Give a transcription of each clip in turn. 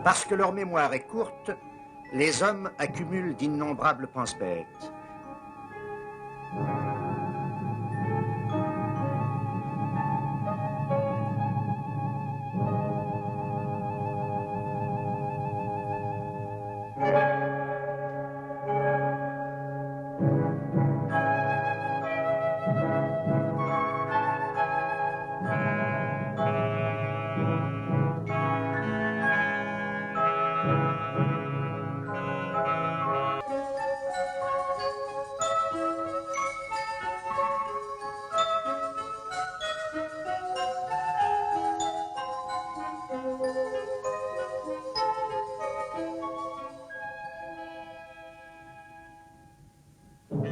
Parce que leur mémoire est courte, les hommes accumulent d'innombrables pense-bêtes.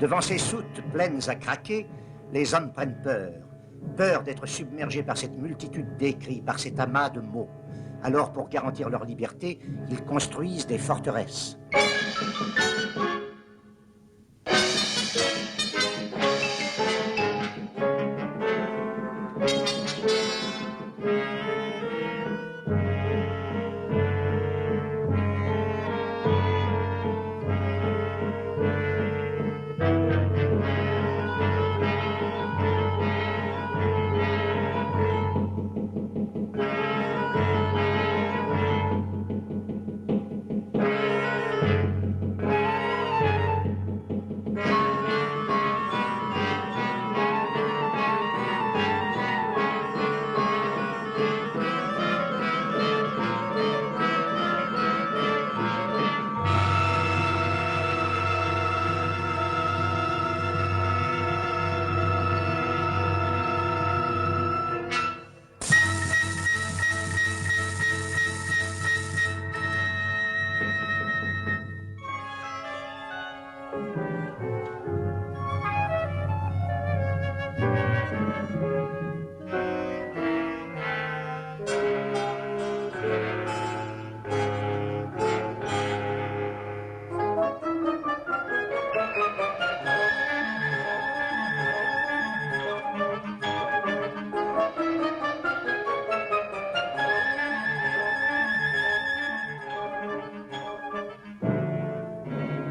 Devant ces soutes pleines à craquer, les hommes prennent peur. Peur d'être submergés par cette multitude d'écrits, par cet amas de mots. Alors, pour garantir leur liberté, ils construisent des forteresses.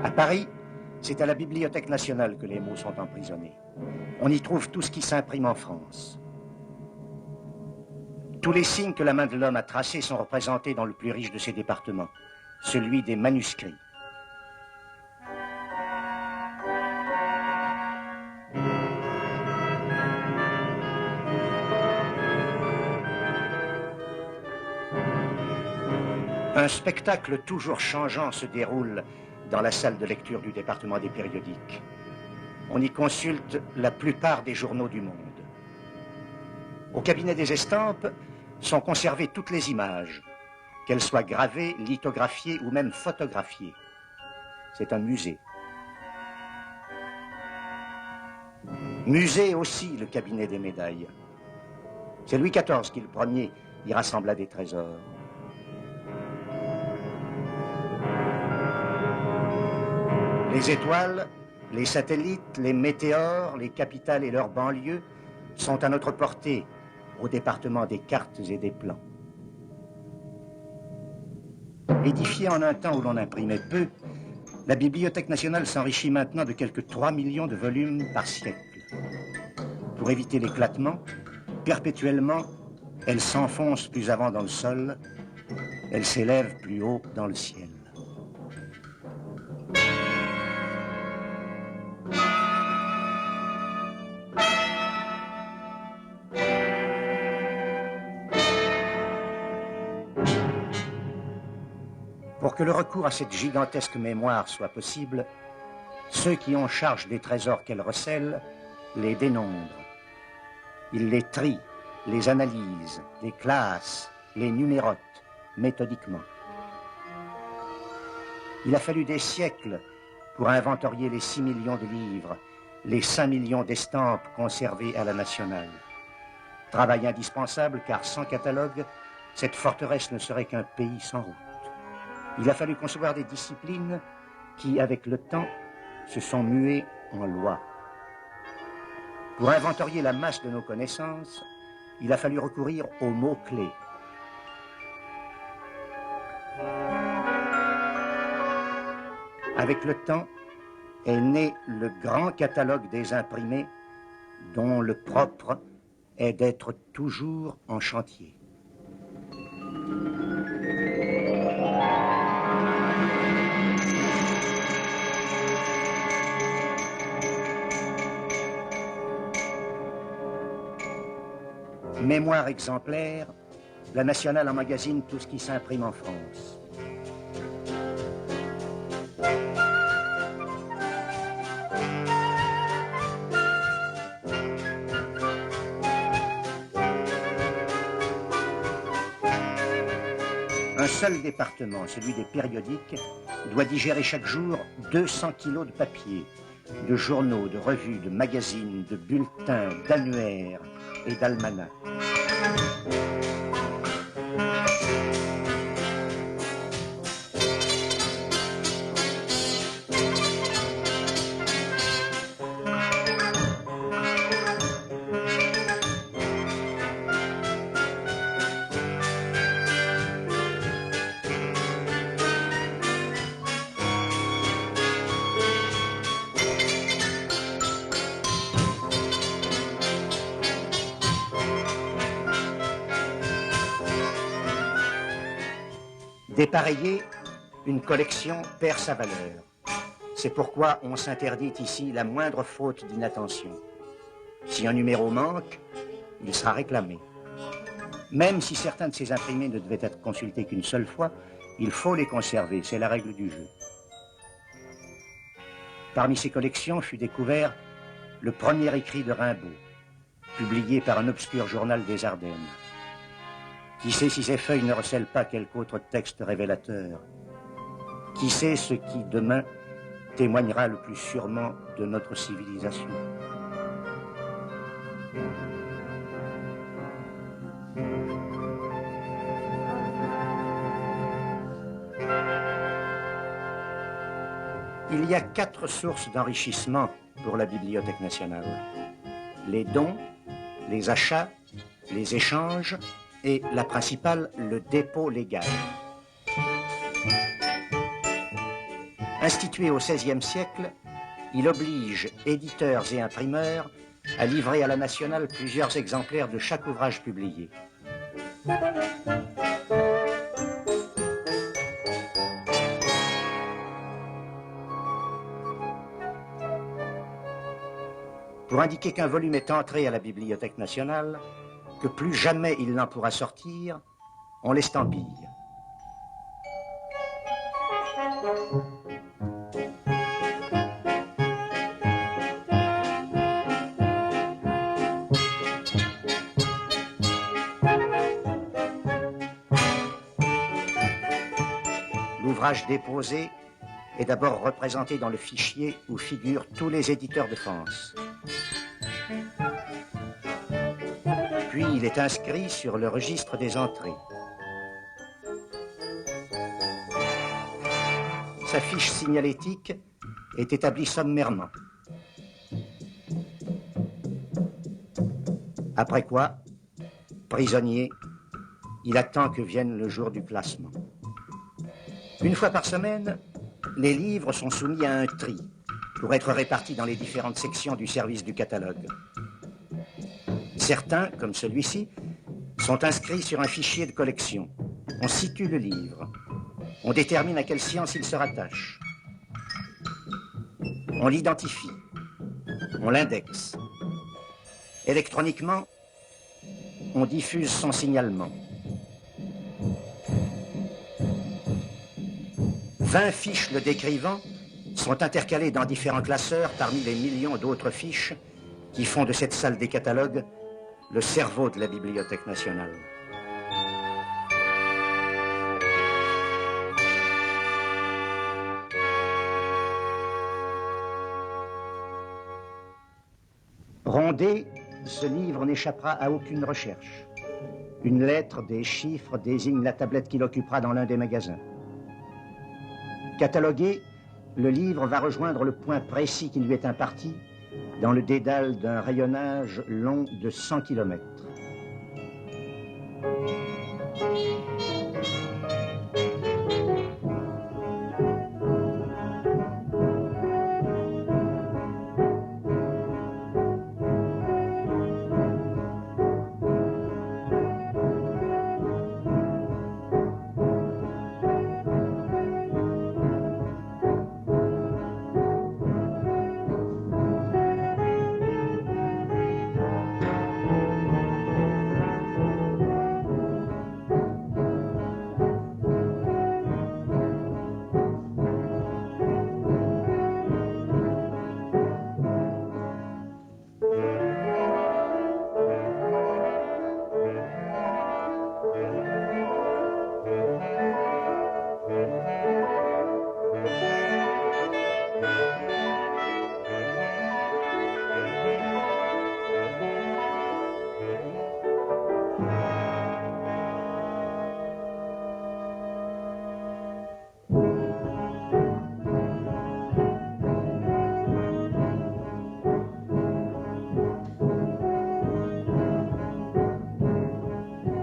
À Paris, c'est à la Bibliothèque nationale que les mots sont emprisonnés. On y trouve tout ce qui s'imprime en France. Tous les signes que la main de l'homme a tracés sont représentés dans le plus riche de ses départements, celui des manuscrits. Un spectacle toujours changeant se déroule dans la salle de lecture du département des périodiques. On y consulte la plupart des journaux du monde. Au cabinet des estampes sont conservées toutes les images, qu'elles soient gravées, lithographiées ou même photographiées. C'est un musée. Musée aussi le cabinet des médailles. C'est Louis XIV qui, le premier, y rassembla des trésors. Les étoiles, les satellites, les météores, les capitales et leurs banlieues sont à notre portée au département des cartes et des plans. Édifiée en un temps où l'on imprimait peu, la Bibliothèque nationale s'enrichit maintenant de quelques 3 millions de volumes par siècle. Pour éviter l'éclatement, perpétuellement, elle s'enfonce plus avant dans le sol, elle s'élève plus haut dans le ciel. Pour que le recours à cette gigantesque mémoire soit possible, ceux qui ont charge des trésors qu'elle recèle les dénombrent. Ils les trient, les analysent, les classent, les numérotent méthodiquement. Il a fallu des siècles pour inventorier les 6 millions de livres, les 5 millions d'estampes conservées à la nationale. Travail indispensable car sans catalogue, cette forteresse ne serait qu'un pays sans route. Il a fallu concevoir des disciplines qui, avec le temps, se sont muées en lois. Pour inventorier la masse de nos connaissances, il a fallu recourir aux mots-clés. Avec le temps est né le grand catalogue des imprimés dont le propre est d'être toujours en chantier. Mémoire exemplaire, la Nationale emmagasine tout ce qui s'imprime en France. Un seul département, celui des périodiques, doit digérer chaque jour 200 kilos de papier, de journaux, de revues, de magazines, de bulletins, d'annuaires et d'almanachs. Dépareiller, une collection perd sa valeur. C'est pourquoi on s'interdit ici la moindre faute d'inattention. Si un numéro manque, il sera réclamé. Même si certains de ces imprimés ne devaient être consultés qu'une seule fois, il faut les conserver, c'est la règle du jeu. Parmi ces collections fut découvert le premier écrit de Rimbaud, publié par un obscur journal des Ardennes. Qui sait si ces feuilles ne recèlent pas quelque autre texte révélateur? Qui sait ce qui, demain, témoignera le plus sûrement de notre civilisation? Il y a 4 sources d'enrichissement pour la Bibliothèque nationale. Les dons, les achats, les échanges, et la principale, le dépôt légal. Institué au XVIe siècle, il oblige éditeurs et imprimeurs à livrer à la Nationale plusieurs exemplaires de chaque ouvrage publié. Pour indiquer qu'un volume est entré à la Bibliothèque nationale, que plus jamais il n'en pourra sortir, on l'estampille. L'ouvrage déposé est d'abord représenté dans le fichier où figurent tous les éditeurs de France. Puis il est inscrit sur le registre des entrées. Sa fiche signalétique est établie sommairement. Après quoi, prisonnier, il attend que vienne le jour du placement. Une fois par semaine, les livres sont soumis à un tri pour être répartis dans les différentes sections du service du catalogue. Certains, comme celui-ci, sont inscrits sur un fichier de collection. On situe le livre. On détermine à quelle science il se rattache. On l'identifie. On l'indexe. Électroniquement, on diffuse son signalement. 20 fiches le décrivant sont intercalées dans différents classeurs parmi les millions d'autres fiches qui font de cette salle des catalogues le cerveau de la Bibliothèque nationale. Rondé, ce livre n'échappera à aucune recherche. Une lettre, des chiffres désignent la tablette qu'il occupera dans l'un des magasins. Catalogué, le livre va rejoindre le point précis qui lui est imparti dans le dédale d'un rayonnage long de 100 km.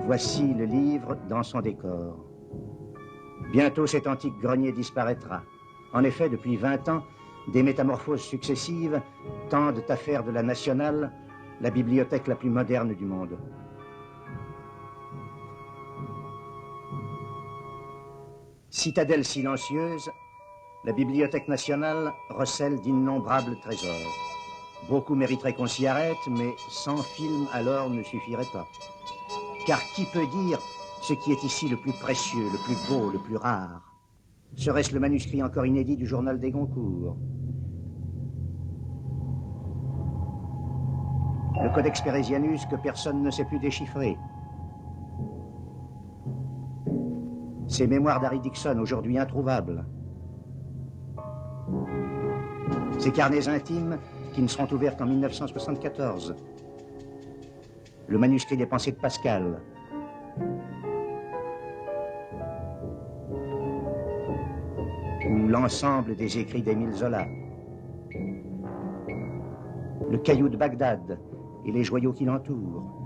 Voici le livre dans son décor. Bientôt cet antique grenier disparaîtra. En effet, depuis 20 ans, des métamorphoses successives tendent à faire de la Nationale la bibliothèque la plus moderne du monde. Citadelle silencieuse, la Bibliothèque nationale recèle d'innombrables trésors. Beaucoup mériteraient qu'on s'y arrête, mais 100 films alors ne suffiraient pas. Car qui peut dire ce qui est ici le plus précieux, le plus beau, le plus rare? Serait-ce le manuscrit encore inédit du journal des Goncourt? Le Codex Peresianus que personne ne sait plus déchiffrer? Ces mémoires d'Harry Dixon, aujourd'hui introuvables? Ces carnets intimes qui ne seront ouverts qu'en 1974? Le manuscrit des pensées de Pascal? Ou l'ensemble des écrits d'Émile Zola? Le caillou de Bagdad et les joyaux qui l'entourent?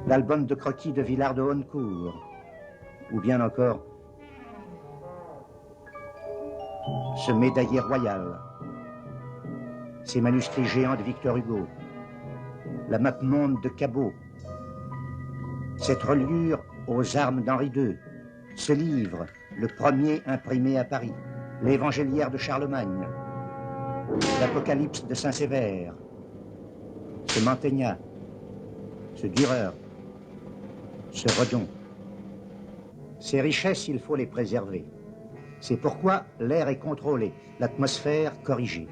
L'album de croquis de Villard de Honnecourt? Ou bien encore ce médaillé royal, ces manuscrits géants de Victor Hugo, la map monde de Cabot, cette reliure aux armes d'Henri II, ce livre, le premier imprimé à Paris, l'Évangéliaire de Charlemagne, l'Apocalypse de Saint-Sévère, ce Mantegna, ce Dürer, ce Redon. Ces richesses, il faut les préserver. C'est pourquoi l'air est contrôlé, l'atmosphère corrigée.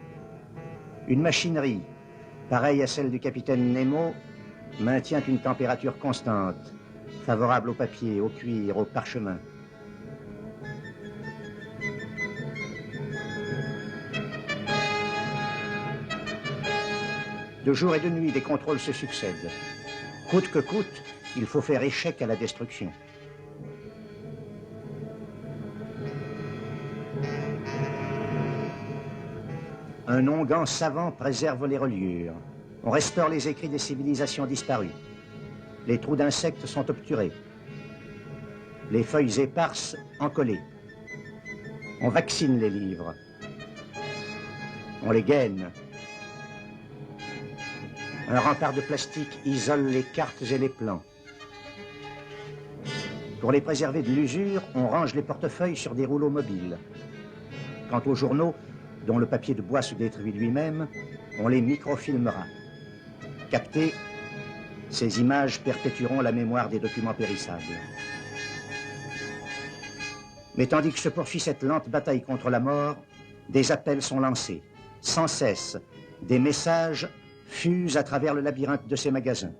Une machinerie, pareille à celle du capitaine Nemo, maintient une température constante, favorable au papier, au cuir, au parchemin. De jour et de nuit, des contrôles se succèdent. Coûte que coûte, il faut faire échec à la destruction. Un onguent savant préserve les reliures. On restaure les écrits des civilisations disparues. Les trous d'insectes sont obturés. Les feuilles éparses encollées. On vaccine les livres. On les gaine. Un rempart de plastique isole les cartes et les plans. Pour les préserver de l'usure, on range les portefeuilles sur des rouleaux mobiles. Quant aux journaux, dont le papier de bois se détruit lui-même, on les microfilmera. Captées, ces images perpétueront la mémoire des documents périssables. Mais tandis que se poursuit cette lente bataille contre la mort, des appels sont lancés. Sans cesse, des messages fusent à travers le labyrinthe de ces magasins.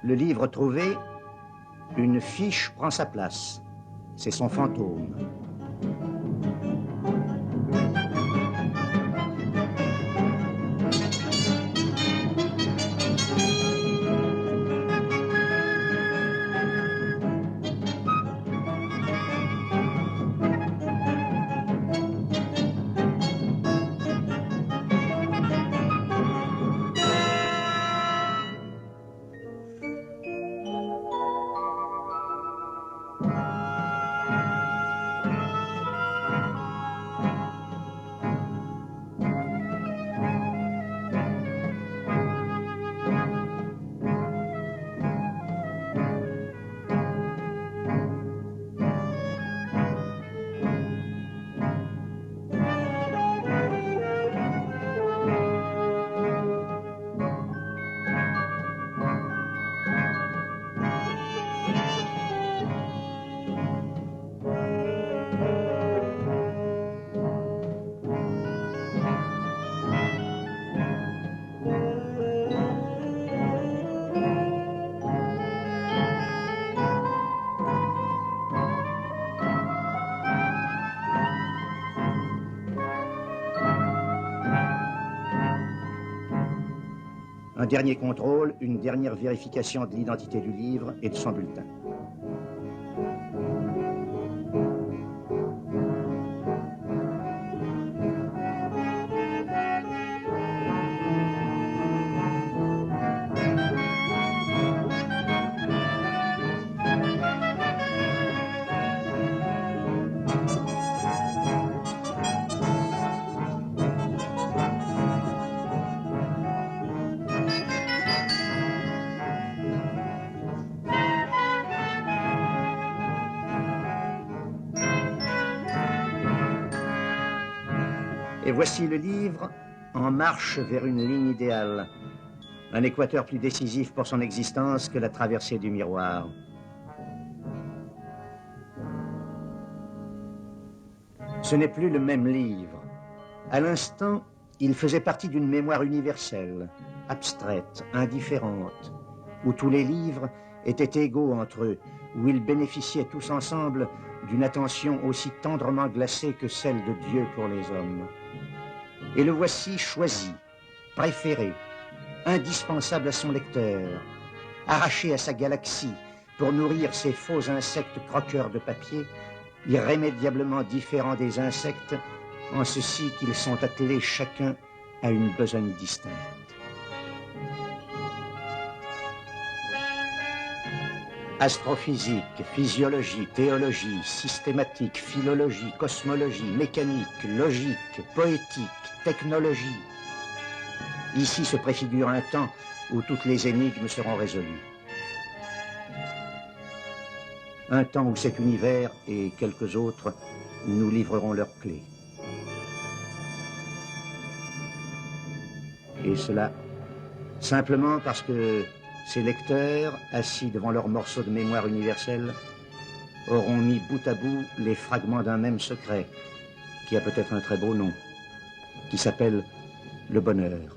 Le livre trouvé, une fiche prend sa place. C'est son fantôme. Un dernier contrôle, une dernière vérification de l'identité du livre et de son bulletin. Et voici le livre en marche vers une ligne idéale, un équateur plus décisif pour son existence que la traversée du miroir. Ce n'est plus le même livre. À l'instant, il faisait partie d'une mémoire universelle, abstraite, indifférente, où tous les livres étaient égaux entre eux, où ils bénéficiaient tous ensemble d'une attention aussi tendrement glacée que celle de Dieu pour les hommes. Et le voici choisi, préféré, indispensable à son lecteur, arraché à sa galaxie pour nourrir ces faux insectes croqueurs de papier, irrémédiablement différents des insectes, en ceci qu'ils sont attelés chacun à une besogne distincte. Astrophysique, physiologie, théologie, systématique, philologie, cosmologie, mécanique, logique, poétique, technologie. Ici se préfigure un temps où toutes les énigmes seront résolues. Un temps où cet univers et quelques autres nous livreront leurs clés. Et cela, simplement parce que ces lecteurs, assis devant leurs morceaux de mémoire universelle, auront mis bout à bout les fragments d'un même secret, qui a peut-être un très beau nom, qui s'appelle le bonheur.